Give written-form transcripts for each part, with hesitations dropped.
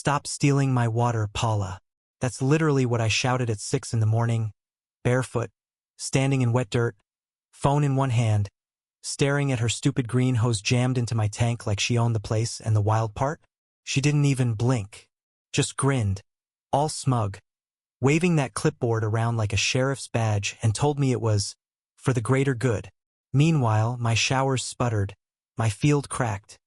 "Stop stealing my water, Paula." That's literally what I shouted at 6 in the morning, barefoot, standing in wet dirt, phone in one hand, staring at her stupid green hose jammed into my tank like she owned the place. And the wild part? She didn't even blink. Just grinned, all smug, waving that clipboard around like a sheriff's badge, and told me it was for the greater good. Meanwhile, my showers sputtered, my field cracked,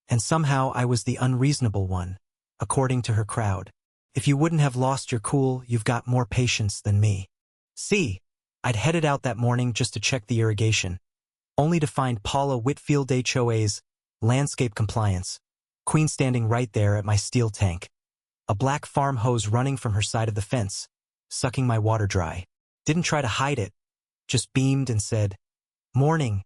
and somehow I was the unreasonable one, according to her crowd. If you wouldn't have lost your cool, you've got more patience than me. See, I'd headed out that morning just to check the irrigation, only to find Paula Whitfield HOA's landscape compliance queen standing right there at my steel tank, a black farm hose running from her side of the fence, sucking my water dry. Didn't try to hide it, just beamed and said, "Morning,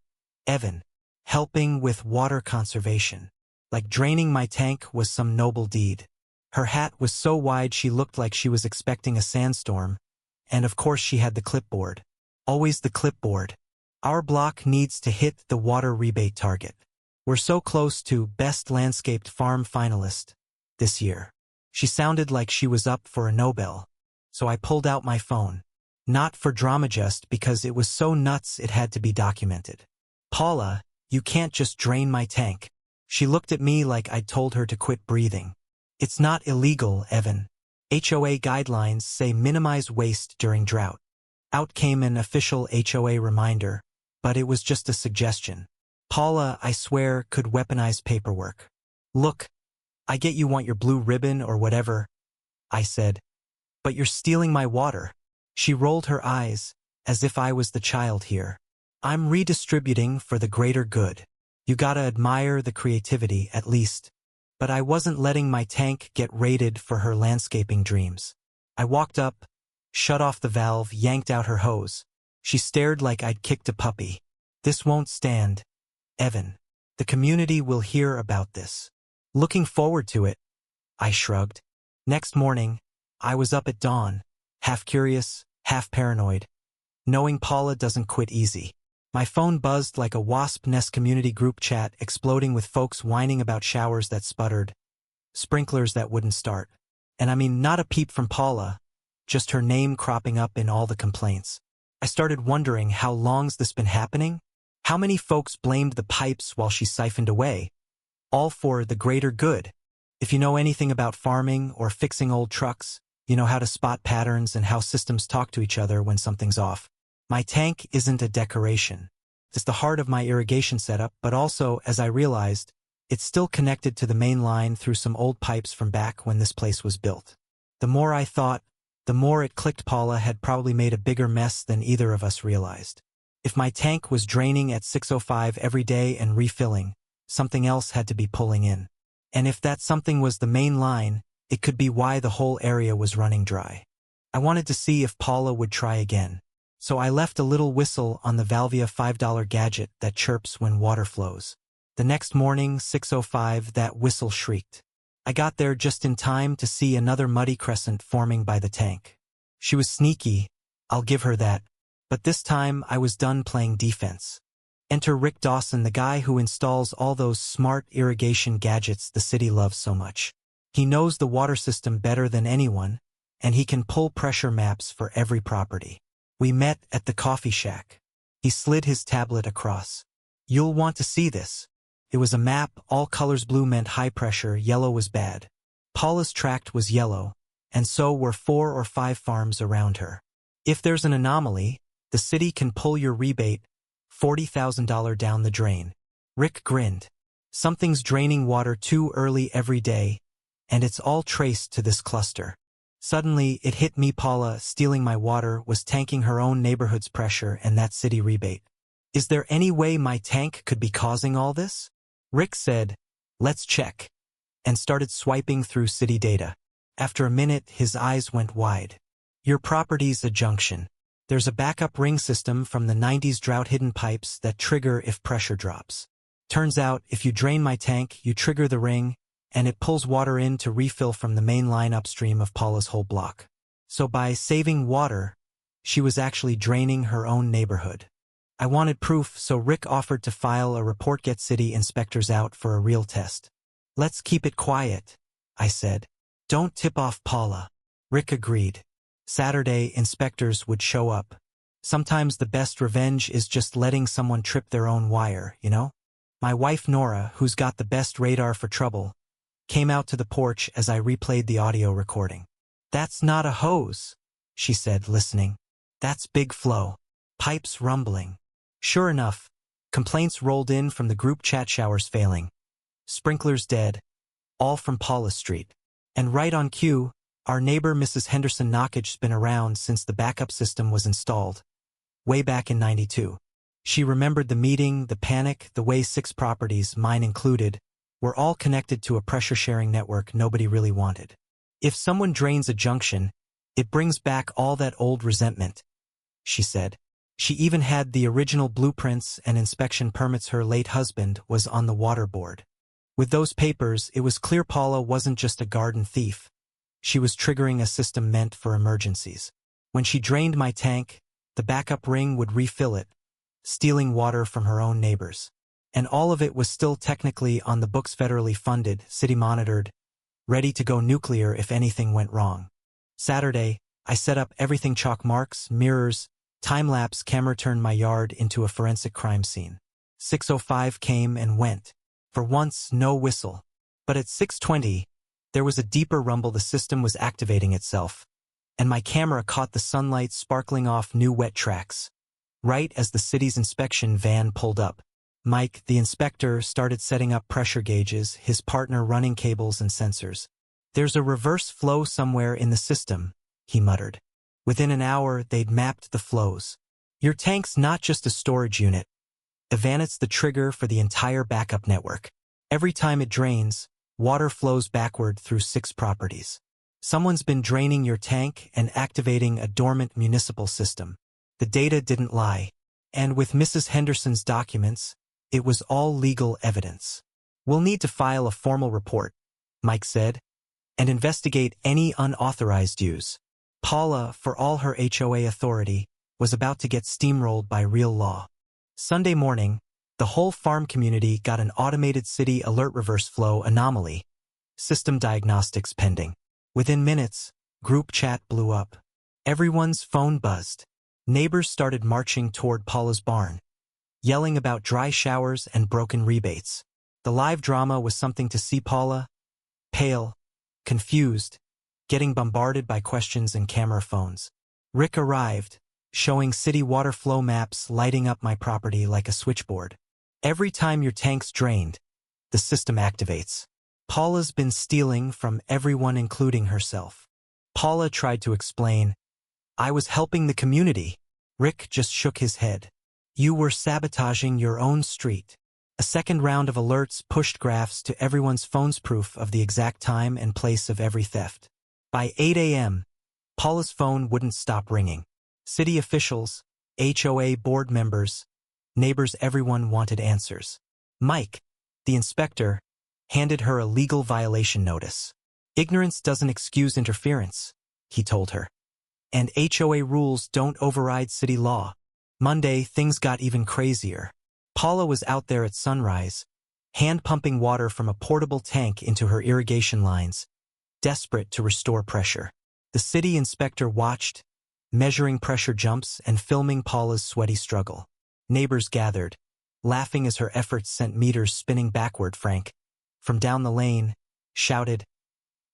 Evan," helping with water conservation. Like draining my tank was some noble deed. Her hat was so wide she looked like she was expecting a sandstorm, and of course she had the clipboard. Always the clipboard. "Our block needs to hit the water rebate target. We're so close to Best Landscaped Farm finalist this year." She sounded like she was up for a Nobel, so I pulled out my phone. Not for drama, just because it was so nuts it had to be documented. "Paula, you can't just drain my tank." She looked at me like I'd told her to quit breathing. "It's not illegal, Evan. HOA guidelines say minimize waste during drought." Out came an official HOA reminder, but it was just a suggestion. Paula, I swear, could weaponize paperwork. "Look, I get you want your blue ribbon or whatever," I said, "but you're stealing my water." She rolled her eyes, as if I was the child here. "I'm redistributing for the greater good. You gotta admire the creativity, at least." But I wasn't letting my tank get raided for her landscaping dreams. I walked up, shut off the valve, yanked out her hose. She stared like I'd kicked a puppy. "This won't stand, Evan. The community will hear about this." "Looking forward to it," I shrugged. Next morning, I was up at dawn, half curious, half paranoid, knowing Paula doesn't quit easy. My phone buzzed like a wasp nest, community group chat exploding with folks whining about showers that sputtered, sprinklers that wouldn't start. And I mean, not a peep from Paula, just her name cropping up in all the complaints. I started wondering, how long's this been happening? How many folks blamed the pipes while she siphoned away? All for the greater good. If you know anything about farming or fixing old trucks, you know how to spot patterns and how systems talk to each other when something's off. My tank isn't a decoration. It's the heart of my irrigation setup, but also, as I realized, it's still connected to the main line through some old pipes from back when this place was built. The more I thought, the more it clicked. Paula had probably made a bigger mess than either of us realized. If my tank was draining at 6:05 every day and refilling, something else had to be pulling in. And if that something was the main line, it could be why the whole area was running dry. I wanted to see if Paula would try again. So I left a little whistle on the Valvia $5 gadget that chirps when water flows. The next morning, 6:05, that whistle shrieked. I got there just in time to see another muddy crescent forming by the tank. She was sneaky, I'll give her that, but this time I was done playing defense. Enter Rick Dawson, the guy who installs all those smart irrigation gadgets the city loves so much. He knows the water system better than anyone, and he can pull pressure maps for every property. We met at the coffee shack. He slid his tablet across. "You'll want to see this." It was a map. All colors. Blue meant high pressure, yellow was bad. Paula's tract was yellow, and so were 4 or 5 farms around her. If there's an anomaly, the city can pull your rebate, $40,000 down the drain. Rick grinned. "Something's draining water too early every day, and it's all traced to this cluster." Suddenly, it hit me. Paula, stealing my water, was tanking her own neighborhood's pressure and that city rebate. Is there any way my tank could be causing all this? Rick said, "Let's check," and started swiping through city data. After a minute, his eyes went wide. "Your property's a junction. There's a backup ring system from the 90s, drought-hidden pipes that trigger if pressure drops. Turns out, if you drain my tank, you trigger the ring, and it pulls water in to refill from the main line upstream of Paula's whole block. So by saving water, she was actually draining her own neighborhood." I wanted proof, so Rick offered to file a report, get city inspectors out for a real test. "Let's keep it quiet," I said. Don't tip off Paula. Rick agreed. Saturday, inspectors would show up. Sometimes the best revenge is just letting someone trip their own wire, you know? My wife Nora, who's got the best radar for trouble, came out to the porch as I replayed the audio recording. That's not a hose, she said, listening. That's big flow. Pipes rumbling. Sure enough, complaints rolled in from the group chat: showers failing, sprinklers dead, all from Paula Street. And right on cue, our neighbor Mrs. Henderson Knockage been around since the backup system was installed, way back in '92. She remembered the meeting, the panic, the way 6 properties, mine included, were all connected to a pressure-sharing network nobody really wanted. If someone drains a junction, it brings back all that old resentment, she said. She even had the original blueprints and inspection permits. Her late husband was on the water board. With those papers, it was clear Paula wasn't just a garden thief. She was triggering a system meant for emergencies. When she drained my tank, the backup ring would refill it, stealing water from her own neighbors. And all of it was still technically on the books, federally funded, city-monitored, ready to go nuclear if anything went wrong. Saturday, I set up everything: chalk marks, mirrors, time-lapse camera, turned my yard into a forensic crime scene. 6:05 came and went. For once, no whistle. But at 6:20, there was a deeper rumble. The system was activating itself, and my camera caught the sunlight sparkling off new wet tracks. Right as the city's inspection van pulled up, Mike, the inspector, started setting up pressure gauges, his partner running cables and sensors. There's a reverse flow somewhere in the system, he muttered. Within an hour, they'd mapped the flows. Your tank's not just a storage unit. It's the trigger for the entire backup network. Every time it drains, water flows backward through 6 properties. Someone's been draining your tank and activating a dormant municipal system. The data didn't lie. And with Mrs. Henderson's documents, it was all legal evidence. We'll need to file a formal report, Mike said, and investigate any unauthorized use. Paula, for all her HOA authority, was about to get steamrolled by real law. Sunday morning, the whole farm community got an automated city alert: reverse flow anomaly. System diagnostics pending. Within minutes, group chat blew up. Everyone's phone buzzed. Neighbors started marching toward Paula's barn, yelling about dry showers and broken rebates. The live drama was something to see. Paula, pale, confused, getting bombarded by questions and camera phones. Rick arrived, showing city water flow maps, lighting up my property like a switchboard. Every time your tank's drained, the system activates. Paula's been stealing from everyone, including herself. Paula tried to explain. I was helping the community. Rick just shook his head. You were sabotaging your own street. A second round of alerts pushed graphs to everyone's phones, proof of the exact time and place of every theft. By 8 a.m., Paula's phone wouldn't stop ringing. City officials, HOA board members, neighbors, everyone wanted answers. Mike, the inspector, handed her a legal violation notice. Ignorance doesn't excuse interference, he told her. And HOA rules don't override city law. Monday, things got even crazier. Paula was out there at sunrise, hand-pumping water from a portable tank into her irrigation lines, desperate to restore pressure. The city inspector watched, measuring pressure jumps and filming Paula's sweaty struggle. Neighbors gathered, laughing as her efforts sent meters spinning backward. Frank, from down the lane, shouted,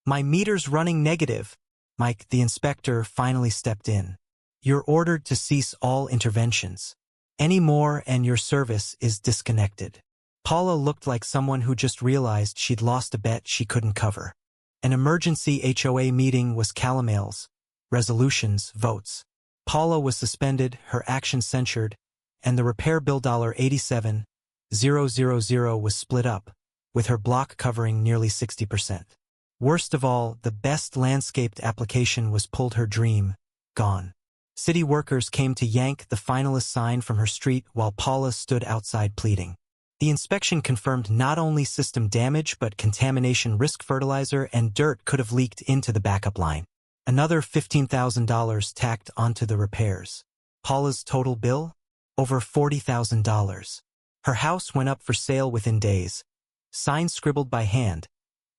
"My meter's running negative." Mike, the inspector, finally stepped in. You're ordered to cease all interventions. Any more and your service is disconnected. Paula looked like someone who just realized she'd lost a bet she couldn't cover. An emergency HOA meeting was calamails, resolutions, votes. Paula was suspended, her actions censured, and the repair bill $87,000 was split up, with her block covering nearly 60%. Worst of all, the best landscaped application was pulled. Her dream, gone. City workers came to yank the finalist sign from her street while Paula stood outside pleading. The inspection confirmed not only system damage but contamination risk. Fertilizer and dirt could have leaked into the backup line. Another $15,000 tacked onto the repairs. Paula's total bill? Over $40,000. Her house went up for sale within days. Signs scribbled by hand.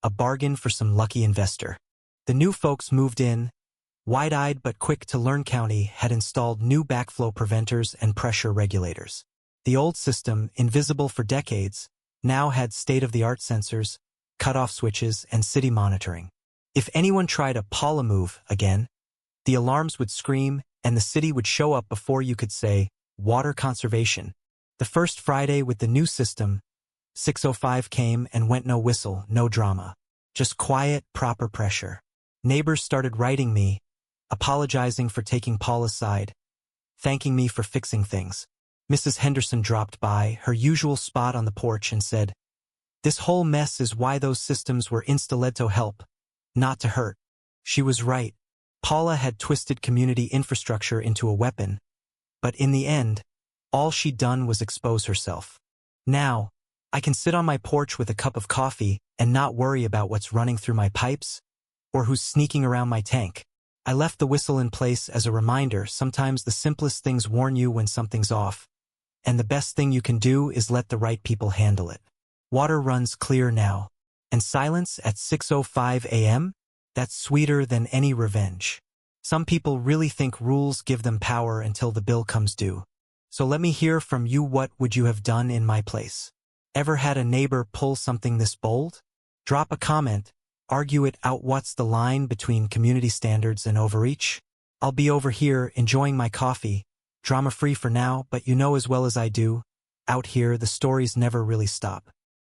A bargain for some lucky investor. The new folks moved in. Wide-eyed but quick-to-learn county had installed new backflow preventers and pressure regulators. The old system, invisible for decades, now had state-of-the-art sensors, cutoff switches, and city monitoring. If anyone tried a Paula move again, the alarms would scream and the city would show up before you could say, water conservation. The first Friday with the new system, 6:05 came and went, no whistle, no drama. Just quiet, proper pressure. Neighbors started writing me, apologizing for taking Paula's side, thanking me for fixing things. Mrs. Henderson dropped by, her usual spot on the porch, and said, "This whole mess is why those systems were installed to help, not to hurt." She was right. Paula had twisted community infrastructure into a weapon, but in the end, all she'd done was expose herself. Now, I can sit on my porch with a cup of coffee and not worry about what's running through my pipes or who's sneaking around my tank. I left the whistle in place as a reminder. Sometimes the simplest things warn you when something's off, and the best thing you can do is let the right people handle it. Water runs clear now, and silence at 6:05 a.m.? That's sweeter than any revenge. Some people really think rules give them power until the bill comes due. So let me hear from you. What would you have done in my place? Ever had a neighbor pull something this bold? Drop a comment, argue it out. What's the line between community standards and overreach? I'll be over here enjoying my coffee, drama-free for now, but you know as well as I do, out here the stories never really stop.